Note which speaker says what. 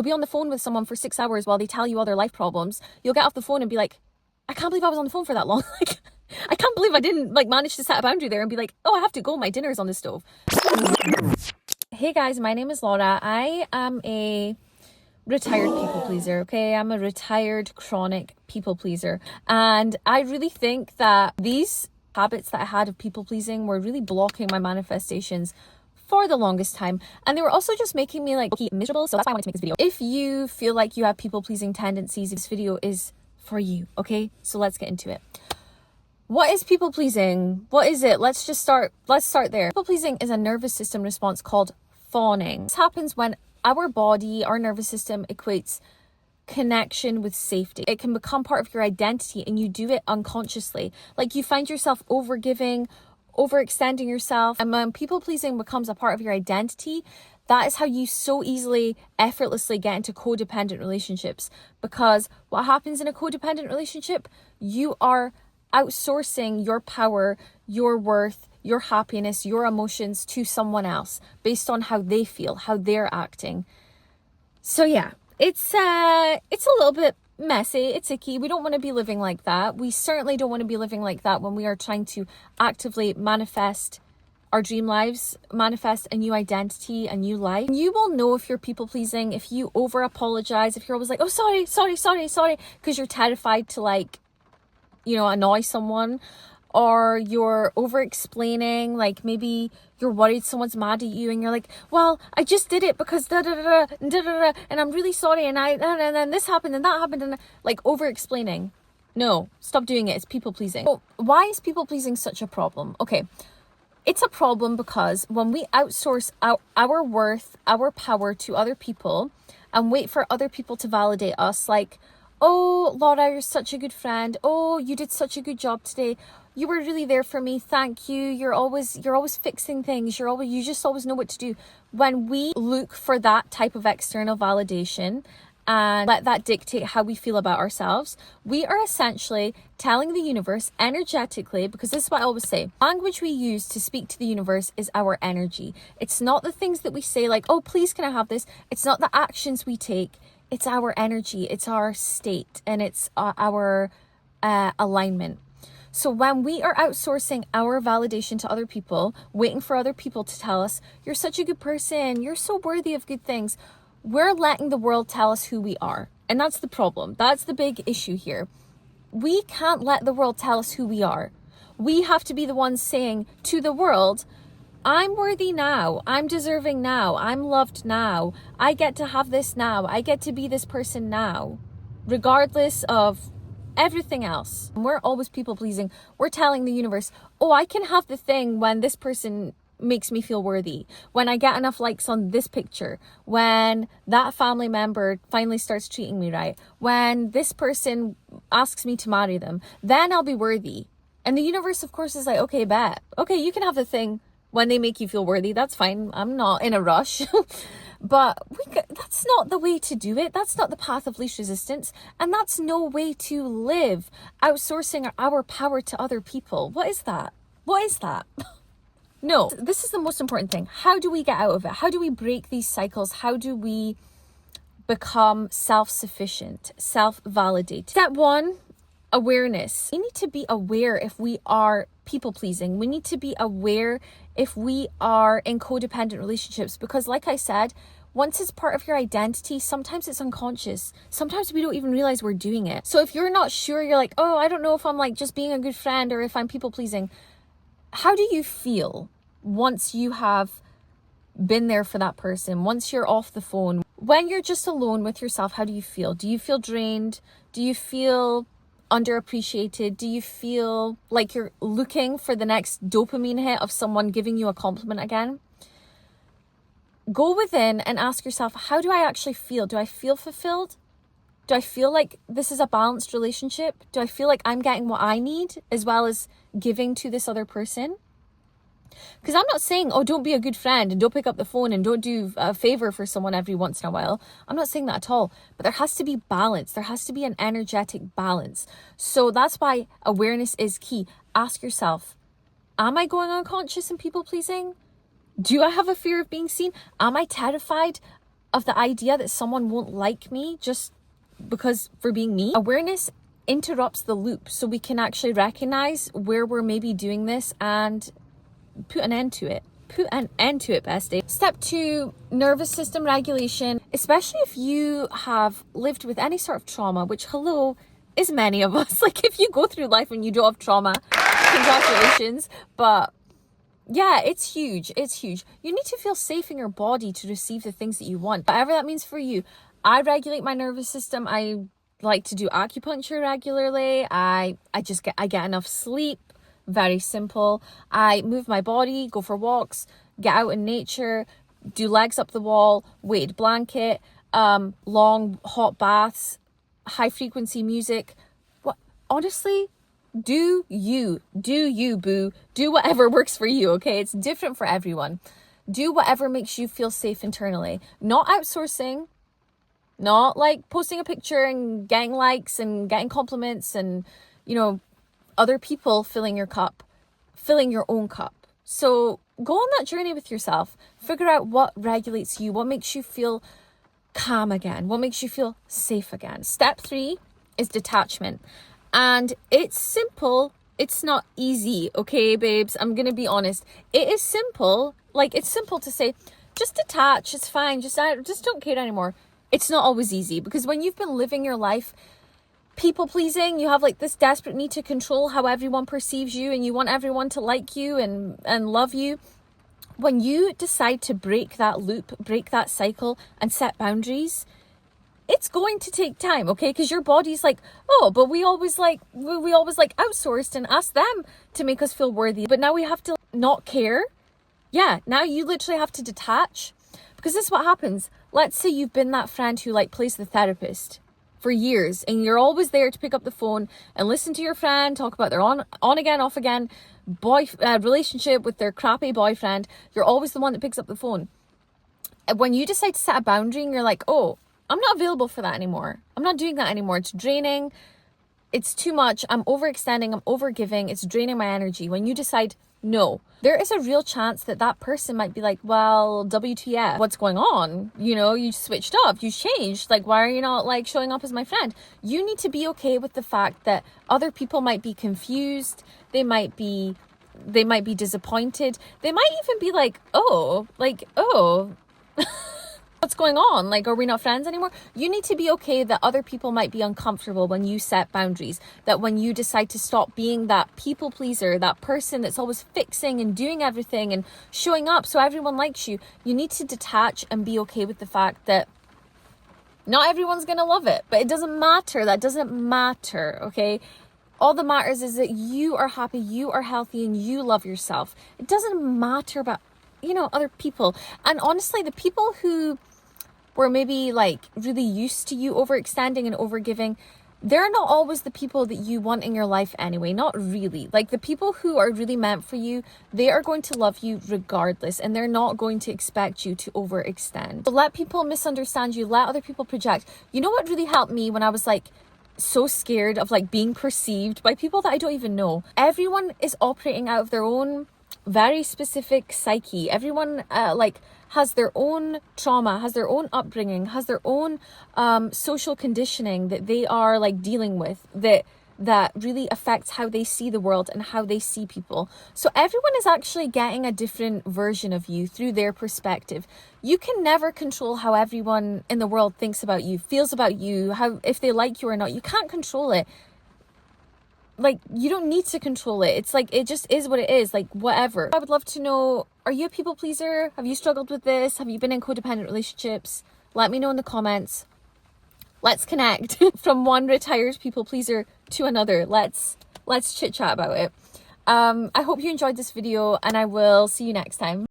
Speaker 1: You'll be on the phone with someone for 6 hours while they tell you all their life problems. You'll get off the phone and be like, I can't believe I was on the phone for that long. Like, I can't believe I didn't manage to set a boundary there and be like, oh, I have to go. My dinner's on the stove. Hey guys, my name is Laura. I am a retired people pleaser, okay? I'm a retired chronic people pleaser. And I really think that these habits that I had of people pleasing were really blocking my manifestations for the longest time, and they were also just making me like miserable. So that's why I wanted to make this video. If you feel like you have people pleasing tendencies, this video is for you, okay? So let's get into it. What is people pleasing? What is it? Let's start there. People pleasing is a nervous system response called fawning. This happens when our body, our nervous system equates connection with safety. It can become part of your identity and you do it unconsciously. Like you find yourself overgiving, overextending yourself, and when people pleasing becomes a part of your identity, that is how you so easily, effortlessly get into codependent relationships. Because what happens in a codependent relationship, you are outsourcing your power, your worth, your happiness, your emotions to someone else based on how they feel, how they're acting. So yeah, it's a little bit messy, it's icky. We don't want to be living like that. We certainly don't want to be living like that when we are trying to actively manifest our dream lives, manifest a new identity, a new life. You will know if you're people pleasing if you over apologize, if you're always like, oh sorry, because you're terrified to annoy someone, or you're over explaining, like maybe you're worried someone's mad at you and you're like, well, I just did it because da da da da da da, and I'm really sorry, and then this happened and that happened, and like over explaining. No, stop doing it. It's people pleasing. So why is people pleasing such a problem? Okay, it's a problem because when we outsource our worth, our power to other people and wait for other people to validate us, like, oh, Laura, you're such a good friend. Oh, you did such a good job today. You were really there for me. Thank you. You're always fixing things. You just always know what to do. When we look for that type of external validation and let that dictate how we feel about ourselves, we are essentially telling the universe energetically, because this is what I always say, language we use to speak to the universe is our energy. It's not the things that we say like, oh, please can I have this? It's not the actions we take. It's our energy, it's our state, and it's our alignment. So when we are outsourcing our validation to other people, waiting for other people to tell us, you're such a good person, you're so worthy of good things, we're letting the world tell us who we are. And that's the problem. That's the big issue here. We can't let the world tell us who we are. We have to be the ones saying to the world, I'm worthy now, I'm deserving now, I'm loved now, I get to have this now, I get to be this person now, regardless of everything else. We're always people pleasing. We're telling the universe, oh, I can have the thing when this person makes me feel worthy, when I get enough likes on this picture, when that family member finally starts treating me right, when this person asks me to marry them, then I'll be worthy. And the universe, of course, is like, okay, bet. Okay, you can have the thing when they make you feel worthy, that's fine. I'm not in a rush. But that's not the way to do it. That's not the path of least resistance. And that's no way to live, outsourcing our power to other people. What is that? What is that? No, this is the most important thing. How do we get out of it? How do we break these cycles? How do we become self-sufficient, self-validated? Step one, awareness. We need to be aware if we are people pleasing. We need to be aware if we are in codependent relationships, because like I said, once it's part of your identity, sometimes it's unconscious. Sometimes we don't even realize we're doing it. So if you're not sure, you're like, oh, I don't know if I'm like just being a good friend or if I'm people pleasing. How do you feel once you have been there for that person, once you're off the phone? When you're just alone with yourself, how do you feel? Do you feel drained? Do you feel underappreciated? Do you feel like you're looking for the next dopamine hit of someone giving you a compliment again? Go within and ask yourself, how do I actually feel? Do I feel fulfilled? Do I feel like this is a balanced relationship? Do I feel like I'm getting what I need as well as giving to this other person? Because I'm not saying, oh, don't be a good friend and don't pick up the phone and don't do a favor for someone every once in a while. I'm not saying that at all. But there has to be balance. There has to be an energetic balance. So that's why awareness is key. Ask yourself, am I going unconscious and people pleasing? Do I have a fear of being seen? Am I terrified of the idea that someone won't like me just because for being me. Awareness interrupts the loop so we can actually recognize where we're maybe doing this and put an end to it. Put an end to it, bestie. Step 2, nervous system regulation. Especially if you have lived with any sort of trauma, which, hello, is many of us. Like, if you go through life and you don't have trauma, congratulations. But yeah, it's huge. It's huge. You need to feel safe in your body to receive the things that you want. Whatever that means for you. I regulate my nervous system. I like to do acupuncture regularly. I get enough sleep. Very simple. I move my body, go for walks, get out in nature, do legs up the wall, weighted blanket, long hot baths, high frequency music. What, honestly, do you boo. Do whatever works for you, okay? It's different for everyone. Do whatever makes you feel safe internally. Not outsourcing, not like posting a picture and getting likes and getting compliments and, you know, other people filling your cup, filling your own cup. So go on that journey with yourself. Figure out what regulates you, what makes you feel calm again, what makes you feel safe again. Step 3 is detachment. And it's simple. It's not easy, okay, babes? I'm going to be honest. It is simple. Like, it's simple to say, just detach. It's fine. Just don't care anymore. It's not always easy because when you've been living your life people pleasing, you have like this desperate need to control how everyone perceives you and you want everyone to like you and love you. When you decide to break that loop, break that cycle and set boundaries, it's going to take time, okay? Because your body's like, oh, but we always outsourced and asked them to make us feel worthy. But now we have to not care. Yeah, now you literally have to detach because this is what happens. Let's say you've been that friend who like plays the therapist for years and you're always there to pick up the phone and listen to your friend talk about their on again, off again relationship with their crappy boyfriend. You're always the one that picks up the phone. When you decide to set a boundary and you're like, oh, I'm not available for that anymore. I'm not doing that anymore. It's draining. It's too much. I'm overextending. I'm overgiving. It's draining my energy. When you decide no, there is a real chance that that person might be like, well, WTF, what's going on? You know, you switched up, you changed. Like, why are you not like showing up as my friend? You need to be okay with the fact that other people might be confused. They might be disappointed. They might even be like, oh, what's going on? Like, are we not friends anymore? You need to be okay that other people might be uncomfortable when you set boundaries, that when you decide to stop being that people pleaser, that person that's always fixing and doing everything and showing up so everyone likes you, you need to detach and be okay with the fact that not everyone's going to love it, but it doesn't matter. That doesn't matter, okay? All that matters is that you are happy, you are healthy, and you love yourself. It doesn't matter about, you know, other people. And honestly, the people who were maybe like really used to you overextending and overgiving, they're not always the people that you want in your life anyway. Not really. Like the people who are really meant for you, they are going to love you regardless, and they're not going to expect you to overextend. So let people misunderstand you, let other people project. You know what really helped me when I was like so scared of like being perceived by people that I don't even know? Everyone is operating out of their own very specific psyche. Everyone has their own trauma, has their own upbringing, has their own social conditioning that they are like dealing with that really affects how they see the world and how they see people. So everyone is actually getting a different version of you through their perspective. You can never control how everyone in the world thinks about you, feels about you, how if they like you or not. You can't control it. Like, you don't need to control it. It's like, it just is what it is, like, whatever. I would love to know, are you a people pleaser? Have you struggled with this? Have you been in codependent relationships? Let me know in the comments. Let's connect from one retired people pleaser to another. Let's chit chat about it. I hope you enjoyed this video and I will see you next time.